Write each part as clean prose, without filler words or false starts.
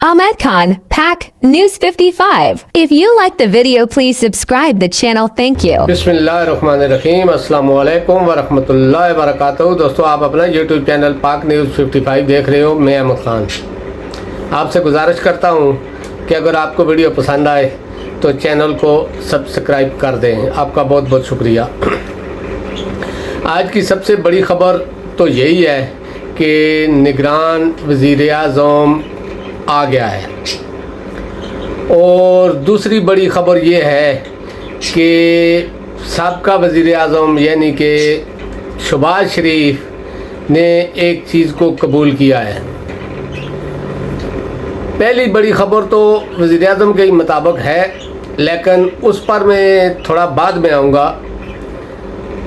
Ahmed Khan, PAC News 55. If you like the video, please subscribe the channel. Thank you. बिस्मिल्लाहिर्रहमानिर्रहीम, अस्सलामु अलैकुम वरहमतुल्लाहि वबरकातुहू। दोस्तों, आप अपना यूट्यूब चैनल पाक न्यूज़ 55 देख रहे हो। मैं अहमद खान आपसे गुजारिश करता हूँ कि अगर आपको वीडियो पसंद आए तो चैनल को सब्सक्राइब कर दें। आपका बहुत बहुत शुक्रिया। आज की सबसे बड़ी ख़बर तो यही है कि निगरान वज़ीर-ए-आज़म आ गया है, और दूसरी बड़ी ख़बर ये है कि साबका वज़ीर-ए-आज़म यानी कि शहबाज शरीफ ने एक चीज़ को कबूल किया है। पहली बड़ी ख़बर तो वज़ीर-ए-आज़म के मुताबिक है, लेकिन उस पर मैं थोड़ा बाद में आऊँगा।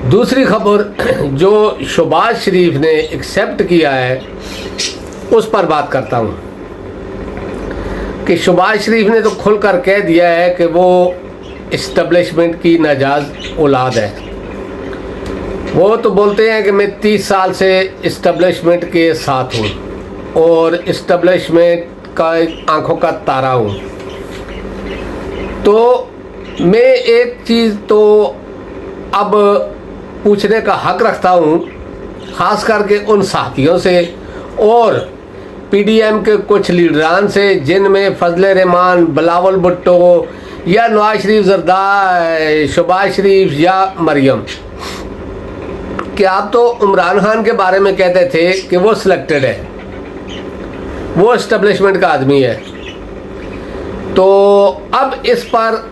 दूसरी ख़बर जो शहबाज शरीफ ने एक्सेप्ट किया है उस पर बात करता हूँ कि शहबाज शरीफ ने तो खुल कर कह दिया है कि वो इस्टेब्लिशमेंट की नाजायज़ औलाद है। वो तो बोलते हैं कि मैं 30 साल से इस्टेब्लिशमेंट के साथ हूँ और इस्टेब्लिशमेंट का आंखों का तारा हूँ। तो मैं एक चीज़ तो अब पूछने का हक़ रखता हूँ, ख़ास करके उन साथियों से और पीडीएम के कुछ लीडरान से, जिनमें फजल रहमान, बिलावल भुट्टो या नवाज शरीफ ज़रदारी, शहबाज शरीफ या मरियम, कि आप तो इमरान खान के बारे में कहते थे कि वो सिलेक्टेड है, वो इस्टेब्लिशमेंट का आदमी है। तो अब इस पर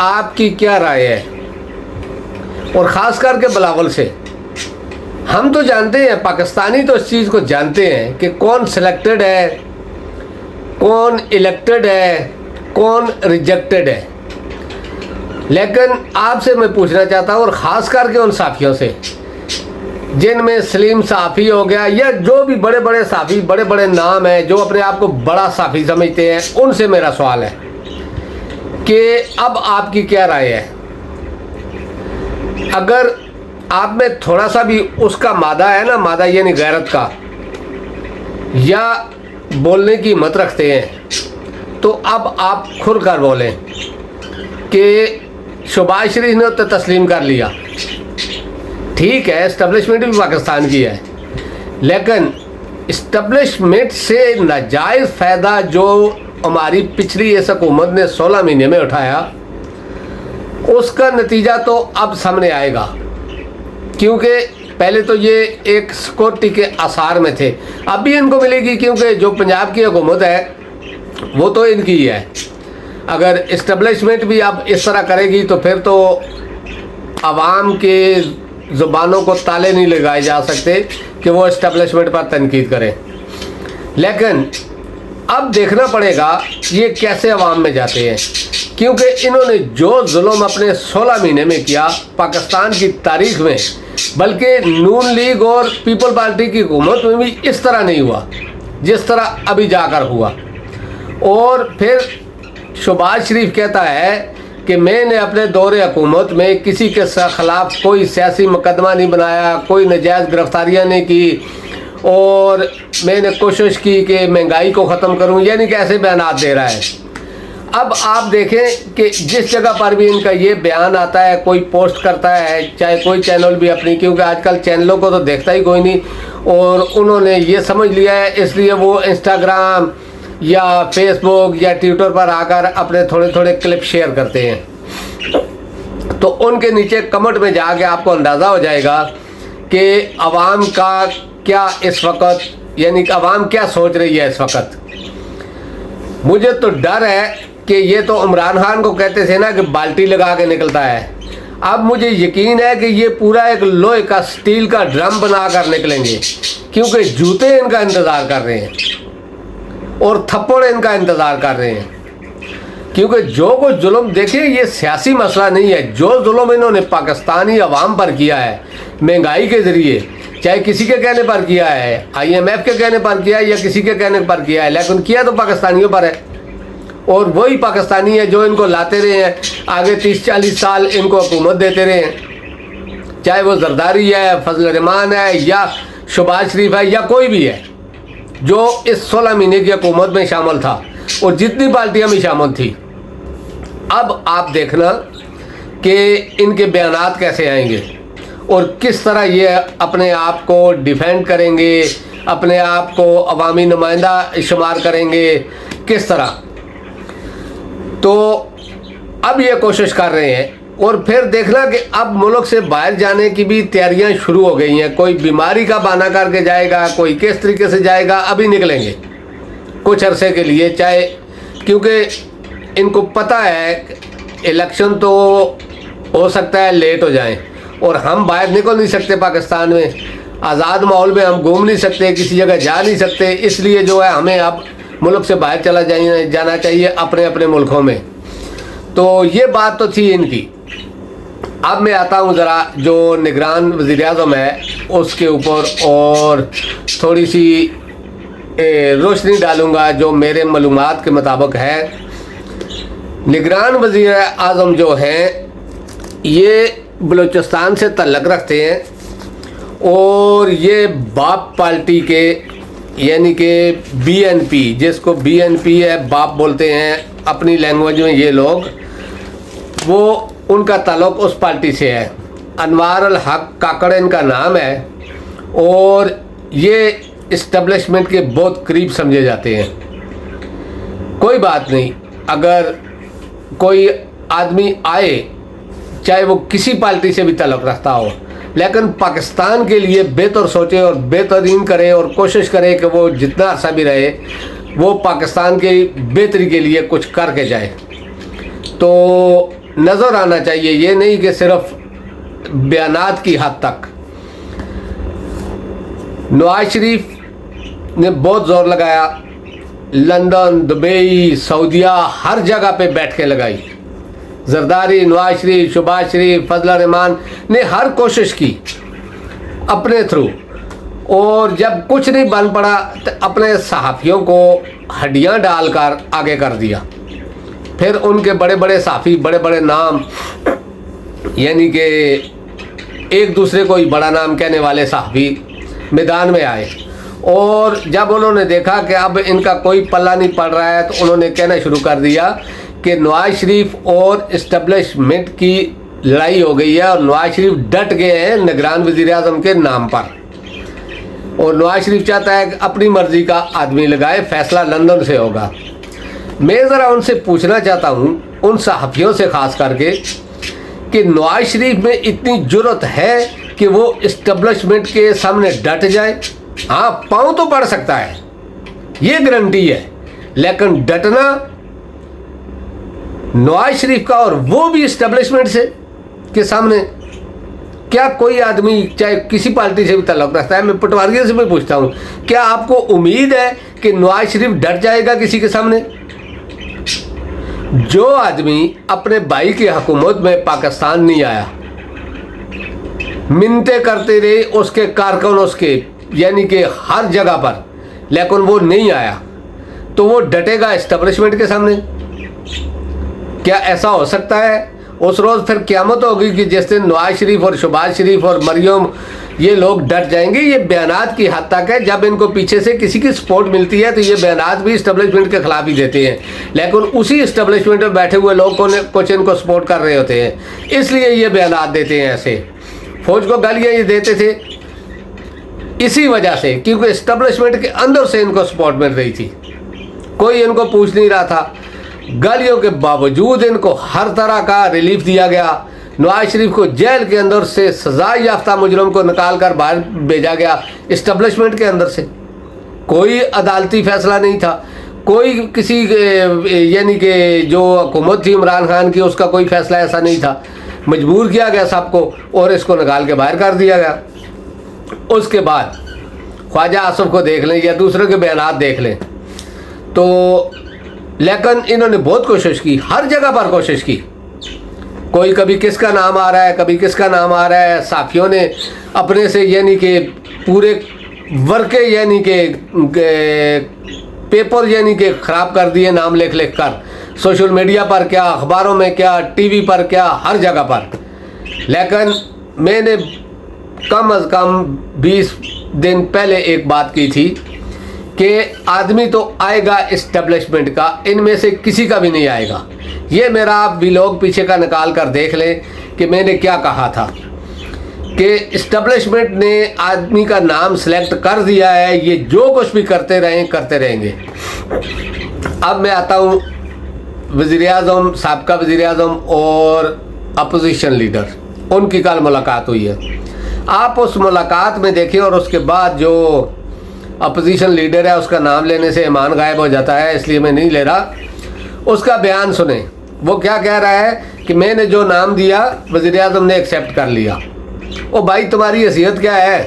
आपकी क्या राय है? और ख़ास करके बिलावल से हम तो जानते हैं, पाकिस्तानी तो इस चीज़ को जानते हैं कि कौन सिलेक्टेड है, कौन इलेक्टेड है, कौन रिजेक्टेड है। लेकिन आपसे मैं पूछना चाहता हूँ, और ख़ास करके उन साथियों से जिनमें सलीम साफ़ी हो गया या जो भी बड़े बड़े साफ़ी, बड़े बड़े नाम हैं जो अपने आप को बड़ा साफ़ी समझते हैं, उनसे मेरा सवाल है कि अब आपकी क्या राय है? अगर आप में थोड़ा सा भी उसका मादा है ना, मादा यानी गैरत का, या बोलने की हिम्मत रखते हैं, तो अब आप खुल कर बोलें कि शहबाज शरीफ ने तो तस्लीम कर लिया, ठीक है, इस्टेब्लिशमेंट भी पाकिस्तान की है, लेकिन इस्टेब्लिशमेंट से नाजायज़ फ़ायदा जो हमारी पिछली इस हुकूमत ने 16 महीने में उठाया, उसका नतीजा तो अब सामने आएगा। क्योंकि पहले तो ये एक सिक्योरिटी के आसार में थे, अब भी इनको मिलेगी, क्योंकि जो पंजाब की हुकूमत है वो तो इनकी ही है। अगर इस्टेब्लिशमेंट भी अब इस तरह करेगी तो फिर तो आवाम के ज़ुबानों को ताले नहीं लगाए जा सकते कि वो इस्टेब्लिशमेंट पर तनकीद करें। लेकिन अब देखना पड़ेगा ये कैसे अवाम में जाते हैं, क्योंकि इन्होंने जो जुल्म अपने 16 महीने में किया पाकिस्तान की तारीख में, बल्कि नून लीग और पीपल पार्टी की हुकूमत में भी इस तरह नहीं हुआ जिस तरह अभी जाकर हुआ। और फिर शहबाज शरीफ कहता है कि मैंने अपने दौरे हुकूमत में किसी के ख़िलाफ़ कोई सियासी मुकदमा नहीं बनाया, कोई नाजायज़ गिरफ्तारियाँ नहीं की, और मैंने कोशिश की कि महंगाई को ख़त्म करूं, यानी कि ऐसे बयान दे रहा है। अब आप देखें कि जिस जगह पर भी इनका ये बयान आता है, कोई पोस्ट करता है, चाहे कोई चैनल भी अपनी, क्योंकि आजकल चैनलों को तो देखता ही कोई नहीं, और उन्होंने ये समझ लिया है, इसलिए वो इंस्टाग्राम या फेसबुक या ट्विटर पर आकर अपने थोड़े थोड़े क्लिप शेयर करते हैं। तो उनके नीचे कमेंट में जाके आपको अंदाज़ा हो जाएगा कि आवाम का क्या इस वक्त, यानी कि आवाम क्या सोच रही है इस वक्त। मुझे तो डर है कि ये तो इमरान खान को कहते थे ना कि बाल्टी लगा के निकलता है, अब मुझे यकीन है कि ये पूरा एक लोहे का, स्टील का ड्रम बना कर निकलेंगे, क्योंकि जूते इनका इंतज़ार कर रहे हैं और थप्पड़ इनका इंतज़ार कर रहे हैं। क्योंकि जो कुछ जुल्म, देखिए ये सियासी मसला नहीं है, जो जुल्म इन्होंने पाकिस्तानी अवाम पर किया है महंगाई के ज़रिए, चाहे किसी के कहने पर किया है, IMF के कहने पर किया है या किसी के कहने पर किया है, लेकिन किया तो पाकिस्तानियों पर है। और वही पाकिस्तानी है जो इनको लाते रहे हैं, आगे 30-40 साल इनको हुकूमत देते रहे हैं, चाहे वो ज़रदारी है, फजल रहमान है, या शहबाज शरीफ है, या कोई भी है जो इस 16 महीने की हुकूमत में शामिल था। और जितनी पार्टियां भी शामिल थी। अब आप देखना कि इनके बयानात कैसे आएंगे और किस तरह ये अपने आप को डिफेंड करेंगे, अपने आप को अवामी नुमाइंदा शुमार करेंगे किस तरह। तो अब ये कोशिश कर रहे हैं और फिर देखना कि अब मुल्क से बाहर जाने की भी तैयारियां शुरू हो गई हैं। कोई बीमारी का बहाना करके जाएगा, कोई किस तरीके से जाएगा, अभी निकलेंगे कुछ अरसे के लिए, चाहे क्योंकि इनको पता है इलेक्शन तो हो सकता है लेट हो जाए और हम बाहर निकल नहीं सकते, पाकिस्तान में आज़ाद माहौल में हम घूम नहीं सकते, किसी जगह जा नहीं सकते, इसलिए जो है हमें अब मुल्क से बाहर जाना चाहिए अपने अपने मुल्कों में। तो ये बात तो थी इनकी। अब मैं आता हूँ ज़रा जो निगरान वज़ीर-ए-आज़म है उसके ऊपर और थोड़ी सी रोशनी डालूँगा जो मेरे मालूमात के मुताबिक है। निगरान वज़ीर-ए-आज़म जो हैं ये बलूचिस्तान से तल्लक़ रखते हैं और ये बाप पार्टी के यानी कि BNP, जिसको BNP है बाप बोलते हैं अपनी लैंग्वेज में ये लोग, वो उनका ताल्लुक़ उस पार्टी से है। अनवार अल हक काकड़ इनका नाम है और ये इस्टेब्लिशमेंट के बहुत करीब समझे जाते हैं। कोई बात नहीं, अगर कोई आदमी आए चाहे वो किसी पार्टी से भी ताल्लुक़ रखता हो, लेकिन पाकिस्तान के लिए बेहतर सोचे और बेहतरीन करे और कोशिश करे कि वो जितना अर्सा भी रहे वो पाकिस्तान के बेहतरी के लिए कुछ करके जाए। तो नज़र आना चाहिए, ये नहीं कि सिर्फ बयानात की हद तक। नवाज शरीफ ने बहुत ज़ोर लगाया, लंदन, दुबई, सऊदीया हर जगह पे बैठ के लगाई। जरदारी, नवाज शरीफ, शहबाज शरीफ, फजल रहमान ने हर कोशिश की अपने थ्रू, और जब कुछ नहीं बन पड़ा तो अपने सहाफ़ियों को हड्डियां डालकर आगे कर दिया। फिर उनके बड़े बड़े सहाफ़ी, बड़े बड़े नाम, यानी कि एक दूसरे को ही बड़ा नाम कहने वाले सहाफ़ी मैदान में आए और जब उन्होंने देखा कि अब इनका कोई पल्ला नहीं पड़ रहा है तो उन्होंने कहना शुरू कर दिया कि नवाज शरीफ और इस्टेब्लिशमेंट की लड़ाई हो गई है और नवाज शरीफ डट गए हैं निगरान वज़ीर-ए-आज़म के नाम पर, और नवाज शरीफ चाहता है कि अपनी मर्ज़ी का आदमी लगाए, फैसला लंदन से होगा। मैं ज़रा उनसे पूछना चाहता हूँ, उन सहाफ़ियों से ख़ास करके, कि नवाज शरीफ में इतनी जुर्रत है कि वो इस्टेब्लिशमेंट के सामने डट जाए। हाँ, पाँव तो पड़ सकता है, ये गारंटी है, लेकिन डटना नवाज शरीफ का और वो भी इस्टेब्लिशमेंट से के सामने, क्या कोई आदमी चाहे किसी पार्टी से भी ताल्लुक़ रखता है, मैं पटवारियों से भी पूछता हूँ, क्या आपको उम्मीद है कि नवाज शरीफ डट जाएगा किसी के सामने? जो आदमी अपने भाई की हुकूमत में पाकिस्तान नहीं आया, मिन्नतें करते रहे उसके कारकुन, उसके यानी कि हर जगह पर, लेकिन वो नहीं आया, तो वो डटेगा इस्टेब्लिशमेंट के सामने? क्या ऐसा हो सकता है? उस रोज़ फिर क़यामत होगी कि जिस दिन नवाज शरीफ और शहबाज शरीफ और मरियम ये लोग डट जाएंगे। ये बयानात की हद तक है, जब इनको पीछे से किसी की सपोर्ट मिलती है तो ये बयानात भी इस्टेब्लिशमेंट के ख़िलाफ़ ही देते हैं, लेकिन उसी इस्टेब्लिशमेंट में बैठे हुए लोग कुछ इनको सपोर्ट कर रहे होते हैं, इसलिए ये बयानात देते हैं। ऐसे फौज को गालियाँ ये देते थे इसी वजह से, क्योंकि इस्टेब्लिशमेंट के अंदर से इनको सपोर्ट मिल रही थी, कोई इनको पूछ नहीं रहा था। गालियों के बावजूद इनको हर तरह का रिलीफ दिया गया। नवाज शरीफ को जेल के अंदर से सजा याफ्ता मुजरम को निकाल कर बाहर भेजा गया इस्टेब्लिशमेंट के अंदर से। कोई अदालती फैसला नहीं था, कोई किसी यानी कि जो हुकूमत थी इमरान खान की उसका कोई फैसला ऐसा नहीं था। मजबूर किया गया सबको और इसको निकाल के बाहर कर दिया गया। उसके बाद ख्वाजा आसिफ को देख लें या दूसरों के बयानात देख लें, तो लेकिन इन्होंने बहुत कोशिश की, हर जगह पर कोशिश की। कोई कभी किसका नाम आ रहा है, कभी किसका नाम आ रहा है। साथियों ने अपने से यानी कि पूरे वर्के यानी कि पेपर यानी कि ख़राब कर दिए नाम लिख लिख कर, सोशल मीडिया पर क्या, अखबारों में क्या, टीवी पर क्या, हर जगह पर। लेकिन मैंने कम अज़ कम 20 दिन पहले एक बात की थी कि आदमी तो आएगा इस्टेब्लिशमेंट का, इनमें से किसी का भी नहीं आएगा। ये मेरा आप व्लॉग पीछे का निकाल कर देख लें कि मैंने क्या कहा था कि इस्टेब्लिशमेंट ने आदमी का नाम सेलेक्ट कर दिया है, ये जो कुछ भी करते रहेंगे। अब मैं आता हूँ वज़ीर-ए-आज़म, साबका वज़ीर-ए-आज़म और अपोजिशन लीडर, उनकी कल मुलाकात हुई है। आप उस मुलाकात में देखें और उसके बाद जो अपोजिशन लीडर है उसका नाम लेने से ईमान गायब हो जाता है, इसलिए मैं नहीं ले रहा, उसका बयान सुने। वो क्या कह रहा है कि मैंने जो नाम दिया वज़ीर-ए-आज़म ने एक्सेप्ट कर लिया। ओ भाई, तुम्हारी हैसियत क्या है?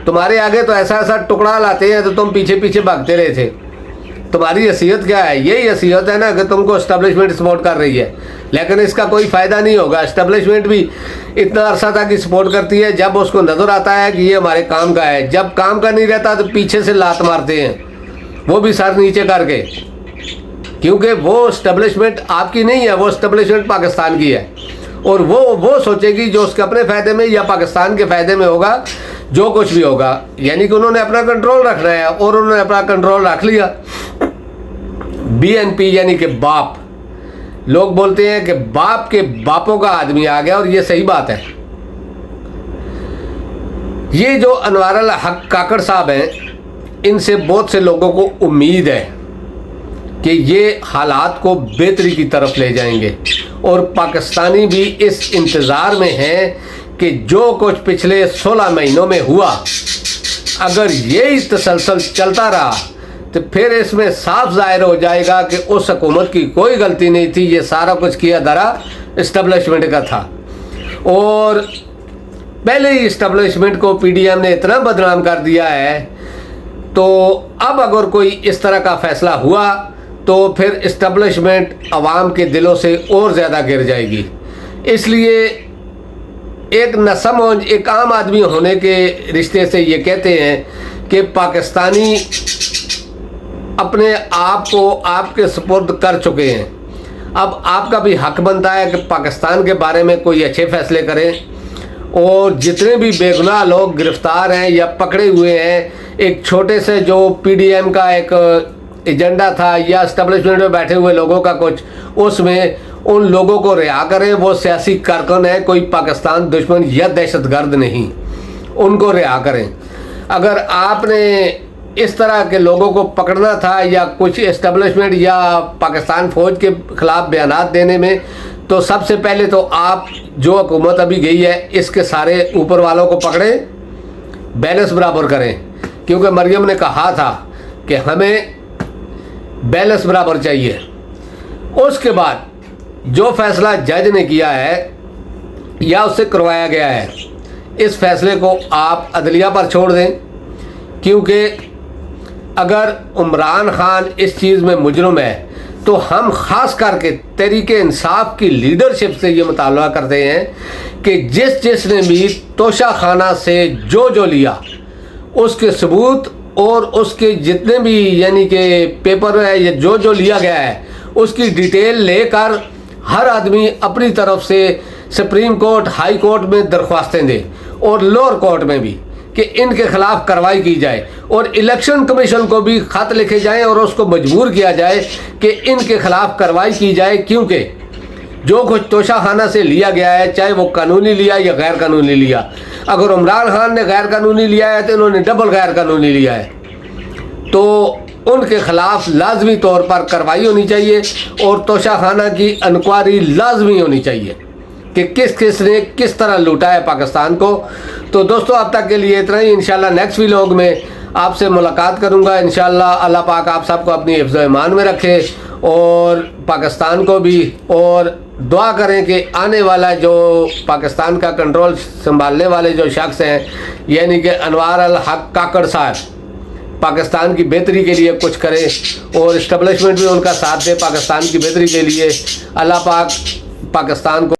तुम्हारे आगे तो ऐसा ऐसा टुकड़ा लाते हैं तो तुम पीछे पीछे भागते रहे थे। तुम्हारी हैसियत क्या है? यही हैसियत है ना कि तुमको एस्टेब्लिशमेंट सपोर्ट कर रही है, लेकिन इसका कोई फ़ायदा नहीं होगा। एस्टेब्लिशमेंट भी इतना अरसा तक सपोर्ट करती है जब उसको नज़र आता है कि ये हमारे काम का है। जब काम का नहीं रहता तो पीछे से लात मारते हैं, वो भी सर नीचे करके, क्योंकि वो एस्टेब्लिशमेंट आपकी नहीं है, वो एस्टेब्लिशमेंट पाकिस्तान की है। और वो सोचेगी जो उसके अपने फ़ायदे में या पाकिस्तान के फ़ायदे में होगा, जो कुछ भी होगा। यानी कि उन्होंने अपना कंट्रोल रखना है और उन्होंने अपना कंट्रोल रख लिया। BNP यानी कि बाप, लोग बोलते हैं कि बाप के बापों का आदमी आ गया, और ये सही बात है। ये जो अनवार अल हक काकड़ साहब हैं, इनसे बहुत से लोगों को उम्मीद है कि ये हालात को बेहतरी की तरफ ले जाएंगे, और पाकिस्तानी भी इस इंतज़ार में हैं कि जो कुछ पिछले 16 महीनों में हुआ, अगर ये तसलसल चलता रहा तो फिर इसमें साफ जाहिर हो जाएगा कि उस हुकूमत की कोई गलती नहीं थी, ये सारा कुछ किया धरा इस्टेब्लिशमेंट का था। और पहले ही इस्टेब्लिशमेंट को PDM ने इतना बदनाम कर दिया है, तो अब अगर कोई इस तरह का फ़ैसला हुआ तो फिर इस्टेब्लिशमेंट अवाम के दिलों से और ज़्यादा गिर जाएगी। इसलिए एक नसमौज, एक आम आदमी होने के रिश्ते से ये कहते हैं कि पाकिस्तानी अपने आप को आपके सुपुर्द कर चुके हैं। अब आपका भी हक बनता है कि पाकिस्तान के बारे में कोई अच्छे फ़ैसले करें, और जितने भी बेगुनाह लोग गिरफ़्तार हैं या पकड़े हुए हैं, एक छोटे से जो PDM का एक एजेंडा था या एस्टेब्लिशमेंट में बैठे हुए लोगों का कुछ, उसमें उन लोगों को रिहा करें। वो सियासी कारकुन है, कोई पाकिस्तान दुश्मन या दहशतगर्द नहीं, उनको रिहा करें। अगर आपने इस तरह के लोगों को पकड़ना था या कुछ एस्टेब्लिशमेंट या पाकिस्तान फ़ौज के ख़िलाफ़ बयानात देने में, तो सबसे पहले तो आप जो हुकूमत अभी गई है इसके सारे ऊपर वालों को पकड़ें, बैलेंस बराबर करें, क्योंकि मरियम ने कहा था कि हमें बैलेंस बराबर चाहिए। उसके बाद जो फ़ैसला जज ने किया है या उससे करवाया गया है, इस फैसले को आप अदलिया पर छोड़ दें, क्योंकि अगर इमरान खान इस चीज़ में मुजरिम है तो हम ख़ास करके तहरीके इंसाफ की लीडरशिप से ये मुतालबा करते हैं कि जिसने भी तोशा खाना से जो लिया उसके सबूत और उसके जितने भी यानी कि पेपर है या जो लिया गया है उसकी डिटेल लेकर हर आदमी अपनी तरफ से सुप्रीम कोर्ट, हाई कोर्ट में दरख्वास्तें दे और लोअर कोर्ट में भी कि इनके खिलाफ कार्रवाई की जाए, और इलेक्शन कमीशन को भी ख़त लिखे जाएं और उसको मजबूर किया जाए कि इनके खिलाफ कार्रवाई की जाए, क्योंकि जो कुछ तोशाखाना से लिया गया है, चाहे वो कानूनी लिया या गैर कानूनी लिया, अगर इमरान खान ने गैर कानूनी लिया है तो इन्होंने डबल गैर कानूनी लिया है, तो उनके ख़िलाफ़ लाजमी तौर पर कार्रवाई होनी चाहिए और तोशाखाना की इंक्वायरी लाजमी होनी चाहिए कि किस ने किस तरह लूटा है पाकिस्तान को। तो दोस्तों, अब तक के लिए इतना ही। इंशाल्लाह नेक्स्ट व्लॉग में आपसे मुलाकात करूंगा। इंशाल्लाह अल्लाह पाक आप सबको अपनी हिफ्ज़ ईमान में रखे और पाकिस्तान को भी, और दुआ करें कि आने वाला जो पाकिस्तान का कंट्रोल संभालने वाले जो शख्स हैं यानी कि अनवार अल हक काकड़ साहब, पाकिस्तान की बेहतरी के लिए कुछ करें और इस्टेब्लिशमेंट भी उनका साथ दे पाकिस्तान की बेहतरी के लिए। अल्लाह पाक पाकिस्तान को